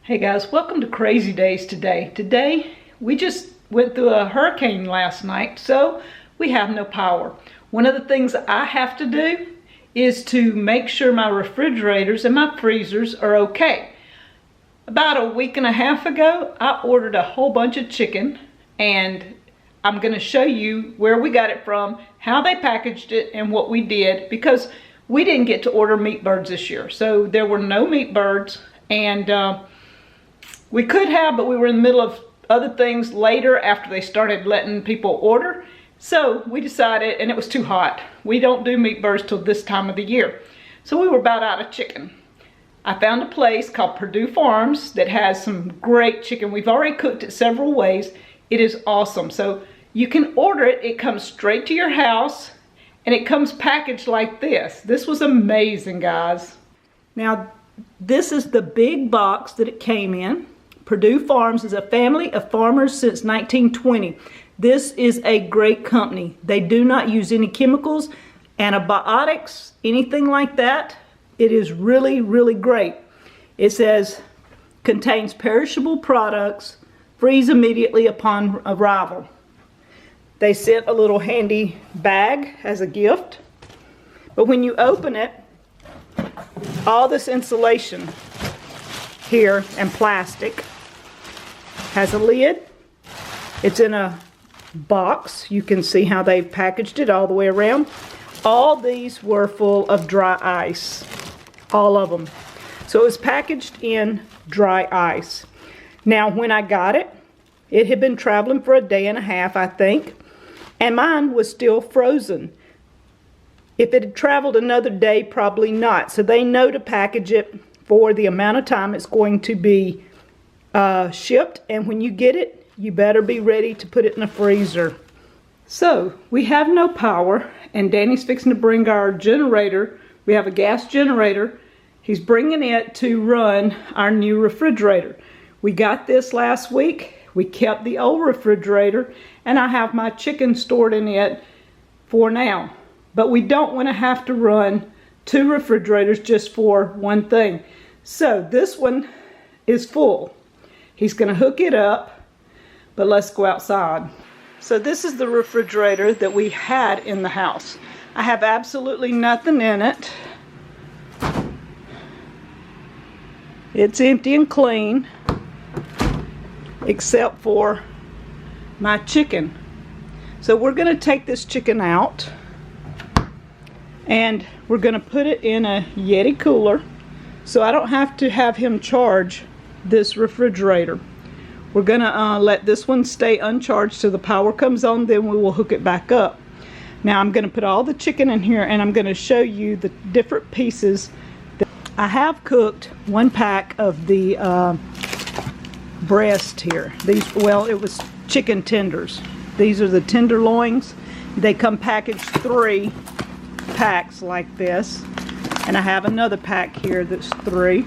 Hey guys, welcome to Crazy Days today. Today, we just went through a hurricane last night, so we have no power. One of the things I have to do is to make sure my refrigerators and my freezers are okay. About a week and a half ago, I ordered a whole bunch of chicken, and I'm gonna show you where we got it from, how they packaged it, and what we did, because we didn't get to order meat birds this year. So there were no meat birds, and we could have, but we were in the middle of other things later after they started letting people order. So we decided, and it was too hot. We don't do meat birds till this time of the year. So we were about out of chicken. I found a place called Perdue Farms that has some great chicken. We've already cooked it several ways. It is awesome. So you can order it. It comes straight to your house, and it comes packaged like this. This was amazing, guys. Now, this is the big box that it came in. Perdue Farms is a family of farmers since 1920. This is a great company. They do not use any chemicals, antibiotics, anything like that. It is really, really great. It says, contains perishable products, freeze immediately upon arrival. They sent a little handy bag as a gift. But when you open it, all this insulation here and plastic has a lid. It's in a box. You can see how they've packaged it all the way around. All these were full of dry ice, all of them. So it was packaged in dry ice. Now when I got it, it had been traveling for a day and a half, I think, and mine was still frozen. If it had traveled another day, probably not. So they know to package it for the amount of time it's going to be shipped, and when you get it, you better be ready to put it in the freezer. So we have no power, and Danny's fixing to bring our generator. We have a gas generator. He's bringing it to run our new refrigerator. We got this last week. We kept the old refrigerator, and I have my chicken stored in it for now. But we don't want to have to run two refrigerators just for one thing. So this one is full. He's going to hook it up, but let's go outside. So this is the refrigerator that we had in the house. I have absolutely nothing in it. It's empty and clean, except for my chicken. So we're going to take this chicken out, and we're going to put it in a Yeti cooler, so I don't have to have him charge this refrigerator. We're gonna let this one stay uncharged till the power comes on, then we will hook it back up. Now I'm gonna put all the chicken in here, and I'm gonna show you the different pieces. I have cooked one pack of the breast here. These, well, it was chicken tenders. These are the tenderloins. They come packaged 3 packs like this, and I have another pack here that's 3,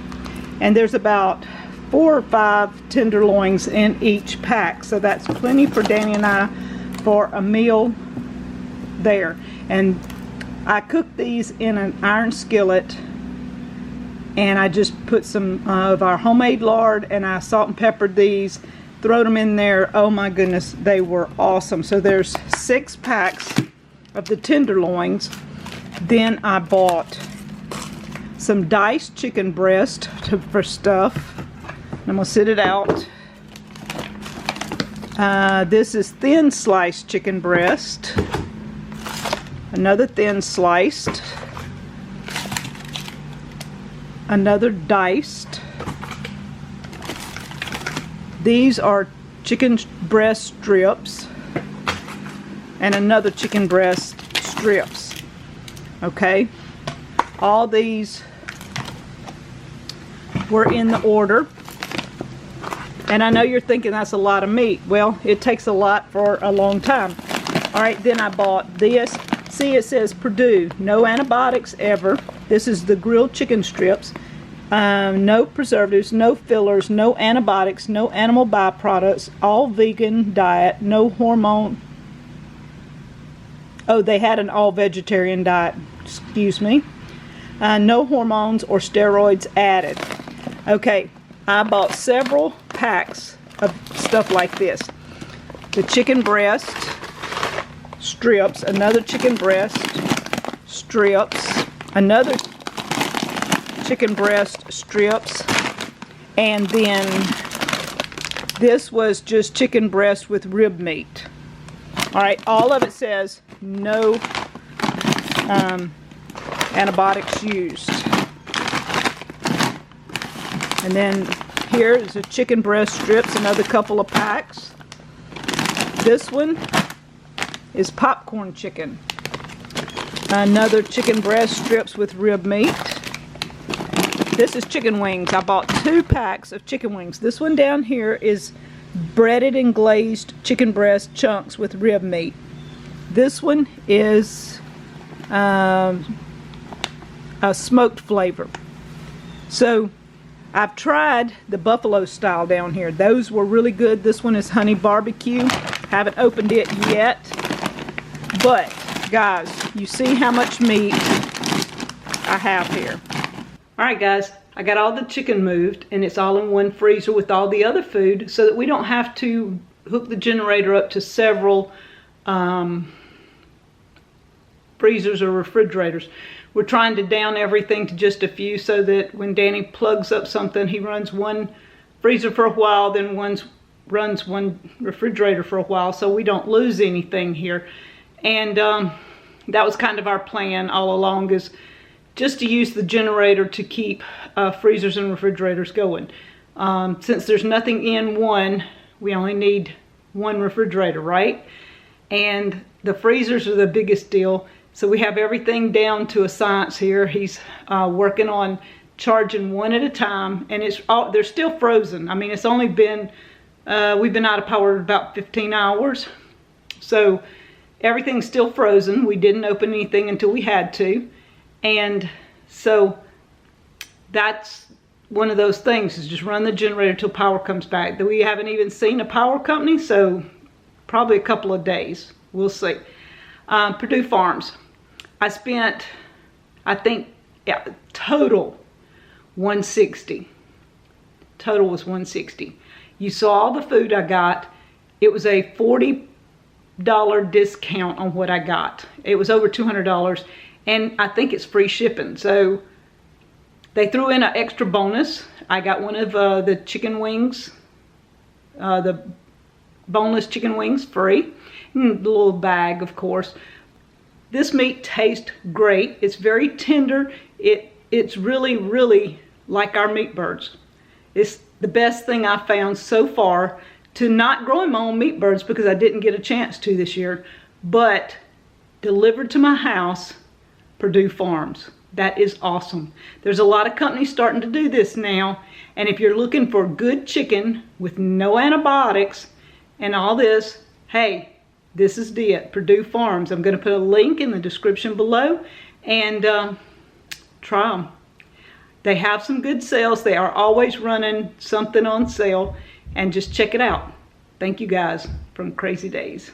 and there's about 4 or 5 tenderloins in each pack, so that's plenty for Danny and I for a meal there. And I cooked these in an iron skillet, and I just put some of our homemade lard, and I salt and peppered these, throw them in there. Oh my goodness, they were awesome. So there's 6 packs of the tenderloins. Then I bought some diced chicken breast for stuff. I'm going to sit it out. This is thin sliced chicken breast. Another thin sliced. Another diced. These are chicken breast strips. And another chicken breast strips. Okay? All these were in the order. And I know you're thinking that's a lot of meat. Well, it takes a lot for a long time. Alright, then I bought this. See, it says Perdue. No antibiotics ever. This is the grilled chicken strips. No preservatives, no fillers, no antibiotics, no animal byproducts. All vegan diet. No hormone. Oh, they had an all vegetarian diet. Excuse me. No hormones or steroids added. Okay, I bought several packs of stuff like this. The chicken breast strips, another chicken breast strips, another chicken breast strips, and then this was just chicken breast with rib meat. Alright, all of it says no antibiotics used. And then here is a chicken breast strips, another couple of packs. This one is popcorn chicken. Another chicken breast strips with rib meat. This is chicken wings. I bought 2 packs of chicken wings. This one down here is breaded and glazed chicken breast chunks with rib meat. This one is a smoked flavor. So I've tried the buffalo style down here. Those were really good. This one is honey barbecue. Haven't opened it yet. But guys, you see how much meat I have here. Alright guys, I got all the chicken moved and it's all in one freezer with all the other food so that we don't have to hook the generator up to several freezers or refrigerators. We're trying to down everything to just a few so that when Danny plugs up something, he runs one freezer for a while, then runs one refrigerator for a while, so we don't lose anything here. And that was kind of our plan all along, is just to use the generator to keep freezers and refrigerators going. Since there's nothing in one, we only need one refrigerator, right? And the freezers are the biggest deal. So we have everything down to a science here. He's working on charging one at a time, and they're still frozen. I mean, it's only been, we've been out of power about 15 hours. So everything's still frozen. We didn't open anything until we had to. And so that's one of those things, is just run the generator till power comes back. We haven't even seen a power company, so probably a couple of days. We'll see. Perdue Farms. I spent, I think, yeah, total $160. Total was $160. You saw all the food I got. It was a $40 discount on what I got. It was over $200, and I think it's free shipping. So they threw in an extra bonus. I got one of the chicken wings, the boneless chicken wings, free. And the little bag, of course. This meat tastes great. It's very tender. It's really, really like our meat birds. It's the best thing I found so far, to not growing my own meat birds because I didn't get a chance to this year, but delivered to my house, Perdue Farms. That is awesome. There's a lot of companies starting to do this now, and if you're looking for good chicken with no antibiotics and all this, hey, this is it, Perdue Farms. I'm going to put a link in the description below, and try them. They have some good sales. They are always running something on sale, and just check it out. Thank you guys from Crazy Days.